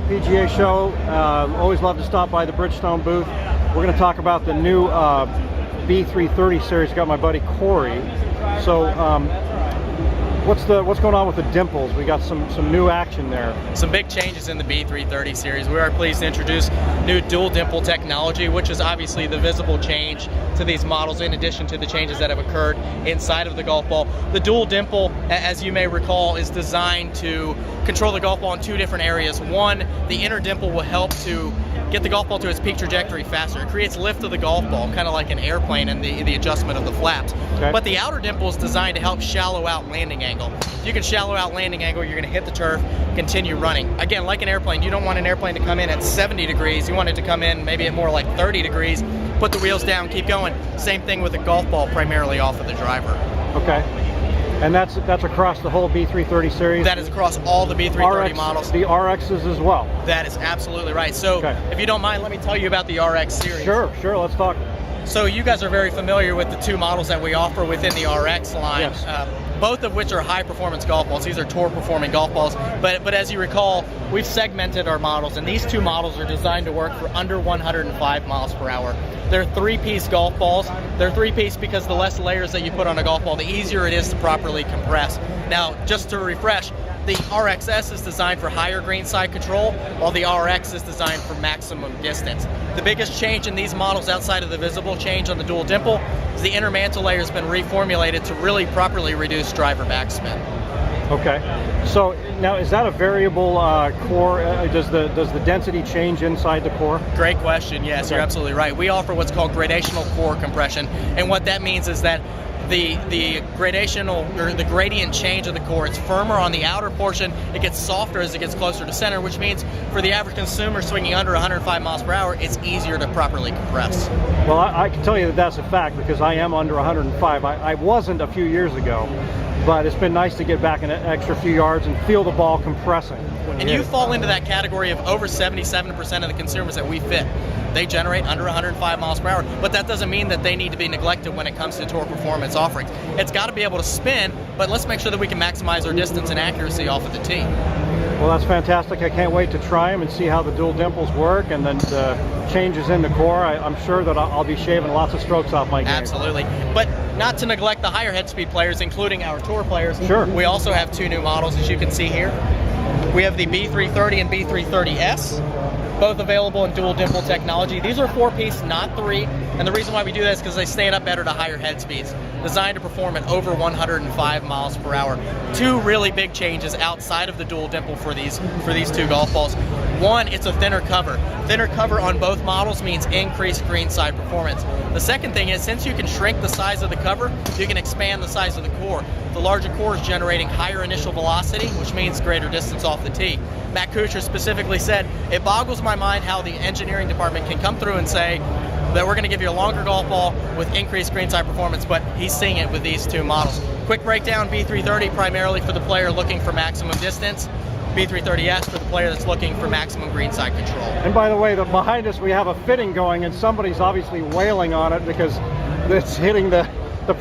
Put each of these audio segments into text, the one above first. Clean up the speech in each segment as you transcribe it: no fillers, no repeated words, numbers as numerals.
PGA show. Always love to stop by the Bridgestone booth. We're going to talk about the new B330 series. Got my buddy Corey. So what's going on with the dimples? We got some new action there. Some big changes in the B330 series. We are pleased to introduce new dual dimple technology, which is obviously the visible change to these models in addition to the changes that have occurred inside of the golf ball. The dual dimple, as you may recall, is designed to control the golf ball in two different areas. One, the inner dimple will help to get the golf ball to its peak trajectory faster. It creates lift of the golf ball, kind of like an airplane and the adjustment of the flaps. Okay. But the outer dimple is designed to help shallow out landing angle. If you can shallow out landing angle, you're going to hit the turf, continue running. Again, like an airplane, you don't want an airplane to come in at 70 degrees. You want it to come in maybe at more like 30 degrees, put the wheels down, keep going. Same thing with a golf ball, primarily off of the driver. Okay. And that's across the whole B330 series? That is across all the B330 RX, models. The RXs as well? That is absolutely right. So okay. If you don't mind, let me tell you about the RX series. Sure, let's talk. So you guys are very familiar with the two models that we offer within the RX line. Yes. Both of which are high performance golf balls. These are tour performing golf balls. But as you recall, we've segmented our models, and these two models are designed to work for under 105 miles per hour. They're three-piece golf balls. They're three-piece because the less layers that you put on a golf ball, the easier it is to properly compress. Now, just to refresh, the RXS is designed for higher greenside control, while the RX is designed for maximum distance. The biggest change in these models outside of the visible change on the dual dimple is the inner mantle layer has been reformulated to really properly reduce driver backspin. Okay. So now, is that a variable core? Does the density change inside the core? Great question. Yes, okay. You're absolutely right. We offer what's called gradational core compression, and what that means is that the gradational or the gradient change of the core, it's firmer on the outer portion, it gets softer as it gets closer to center, which means for the average consumer swinging under 105 miles per hour, it's easier to properly compress. Well, I can tell you that that's a fact because I am under 105. I wasn't a few years ago, but it's been nice to get back an extra few yards and feel the ball compressing. And you fall into that category of over 77% of the consumers that we fit. They generate under 105 miles per hour, but that doesn't mean that they need to be neglected when it comes to tour performance offerings. It's got to be able to spin, but let's make sure that we can maximize our distance and accuracy off of the tee. Well, that's fantastic. I can't wait to try them and see how the dual dimples work, and then the changes in the core. I'm sure that I'll be shaving lots of strokes off my game. Absolutely. But not to neglect the higher head speed players, including our tour players. Sure. We also have two new models, as you can see here. We have the B330 and B330S, both available in dual dimple technology. These are four-piece, not three, and the reason why we do that is because they stand up better to higher head speeds, designed to perform at over 105 miles per hour. Two really big changes outside of the dual dimple for these two golf balls. One, it's a thinner cover. Thinner cover on both models means increased greenside performance. The second thing is, since you can shrink the size of the cover, you can expand the size of the core. The larger core is generating higher initial velocity, which means greater distance off the tee. Matt Kuchar specifically said, it boggles my mind how the engineering department can come through and say that we're going to give you a longer golf ball with increased greenside performance, but he's seeing it with these two models. Quick breakdown, B330 primarily for the player looking for maximum distance, B330S for the player that's looking for maximum greenside control. And by the way, behind us we have a fitting going, and somebody's obviously wailing on it because it's hitting the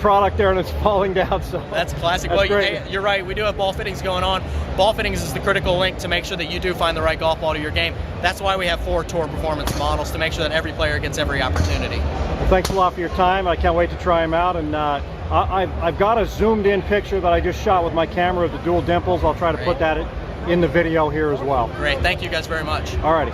product there and it's falling down. So that's classic. That's well, great. You're right. We do have ball fittings going on. Ball fittings is the critical link to make sure that you do find the right golf ball to your game. That's why we have 4 tour performance models, to make sure that every player gets every opportunity. Well, thanks a lot for your time. I can't wait to try them out. And I've got a zoomed in picture that I just shot with my camera of the dual dimples. I'll try to put that in the video here as well. Great. Thank you guys very much. All righty.